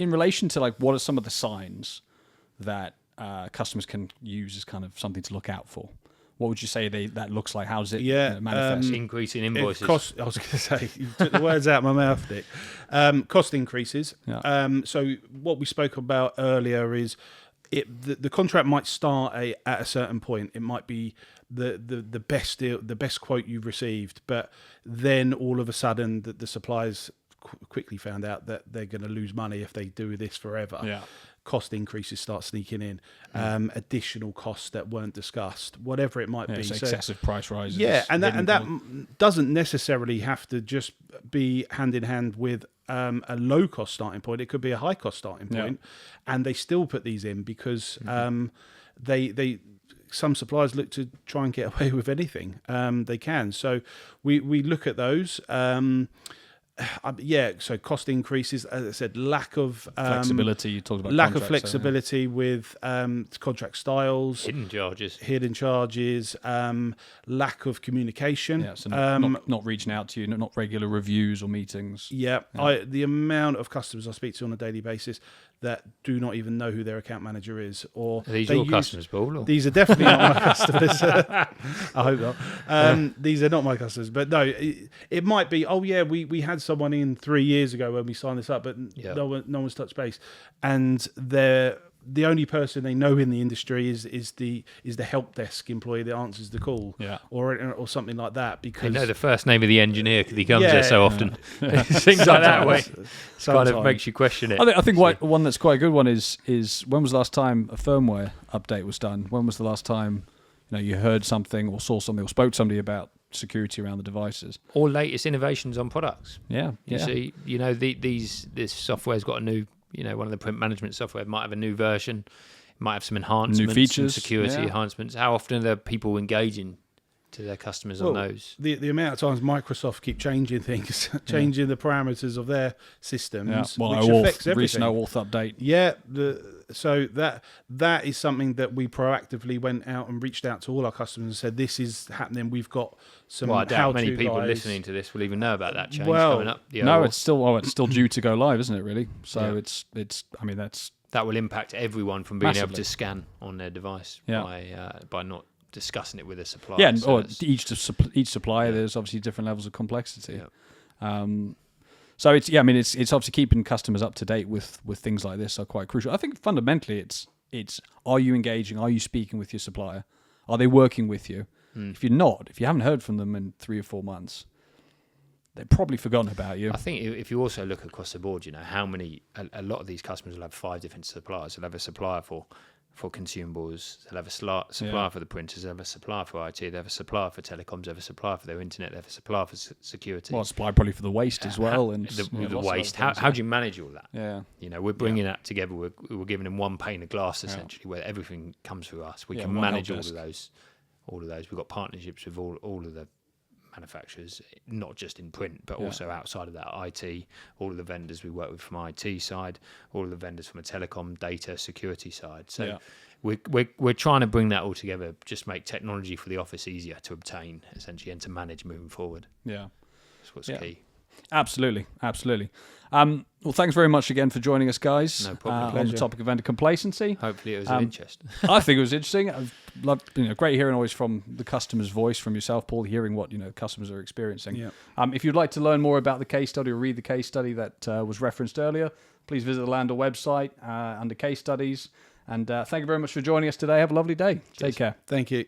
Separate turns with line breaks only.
in relation to like what are some of the signs that customers can use as kind of something to look out for? What would you say that looks like? How does it manifest?
Increase in invoices.
I was going to say, you took the words out of my mouth, Dick. Cost increases.
Yeah.
So what we spoke about earlier is the contract might start at a certain point. It might be the best deal, the best quote you've received, but then all of a sudden the suppliers quickly found out that they're going to lose money if they do this forever.
Yeah.
Cost increases start sneaking in, additional costs that weren't discussed, whatever it might be.
So excessive price rises.
Yeah, and that doesn't necessarily have to just be hand in hand with a low cost starting point. It could be a high cost starting point, and they still put these in because they some suppliers look to try and get away with anything they can. So we look at those. So cost increases, as I said, lack of
flexibility. You talked about
lack of flexibility with contract styles,
hidden
charges, lack of communication.
Yeah, so not reaching out to you, not regular reviews or meetings.
The amount of customers I speak to on a daily basis that do not even know who their account manager is, or
are these your customers, Paul? Or?
These are definitely not my customers. I hope not. These are not my customers, but no, it might be. Oh yeah, we had someone in 3 years ago when we signed this up, but no one's touched base, and the only person they know in the industry is the help desk employee that answers the call, or something like that. Because
they know the first name of the engineer because he comes there so often. Things like that way kind of makes you question it.
I think one that's quite a good one is when was the last time a firmware update was done? When was the last time you heard something or saw something or spoke to somebody about security around the devices,
or latest innovations on products?
You
see, this software's got a new. One of the print management software might have a new version, might have some enhancements,
new features,
security enhancements. How often are there people engaging to their customers on those?
The amount of times Microsoft keep changing things, changing the parameters of their systems, which affects everything.
Recent OAuth update.
Yeah, so that is something that we proactively went out and reached out to all our customers and said, this is happening. We've got some
I doubt many people
guys.
Listening to this will even know about that change coming up.
It's still due to go live, isn't it? Really? So it's. I mean,
that will impact everyone from being
massively
able to scan on their device by not discussing it with a supplier.
Yeah, or each supplier, there's obviously different levels of complexity.
Yeah.
So it's obviously keeping customers up to date with things like this are quite crucial. I think fundamentally it's are you engaging? Are you speaking with your supplier? Are they working with you? If you're not, if you haven't heard from them in 3 or 4 months, they've probably forgotten about you.
I think if you also look across the board, how many a lot of these customers will have 5 different suppliers. They'll have a supplier for consumables, they'll have a supplier for the printers, they'll have a supplier for IT, they'll have a supplier for telecoms, they'll have a supplier for their internet, they'll have a supplier for security.
Well, a supplier probably for the waste as well. And
the waste. How do you manage all that?
Yeah.
We're bringing that together. We're giving them one pane of glass, essentially, where everything comes through us. We can manage all of those. We've got partnerships with all of the manufacturers, not just in print, but also outside of that, IT, all of the vendors we work with from IT side, all of the vendors from a telecom, data, security side. So we're trying to bring that all together, just make technology for the office easier to obtain, essentially, and to manage moving forward.
Yeah.
That's what's key.
Absolutely. Well, thanks very much again for joining us, guys.
No problem.
On the topic of vendor complacency.
Hopefully it was of interest.
I think it was interesting. I've loved, great hearing always from the customer's voice, from yourself, Paul, hearing what customers are experiencing.
Yeah.
If you'd like to learn more about the case study or read the case study that was referenced earlier, please visit the Lander website under case studies. And thank you very much for joining us today. Have a lovely day.
Cheers.
Take care. Thank you.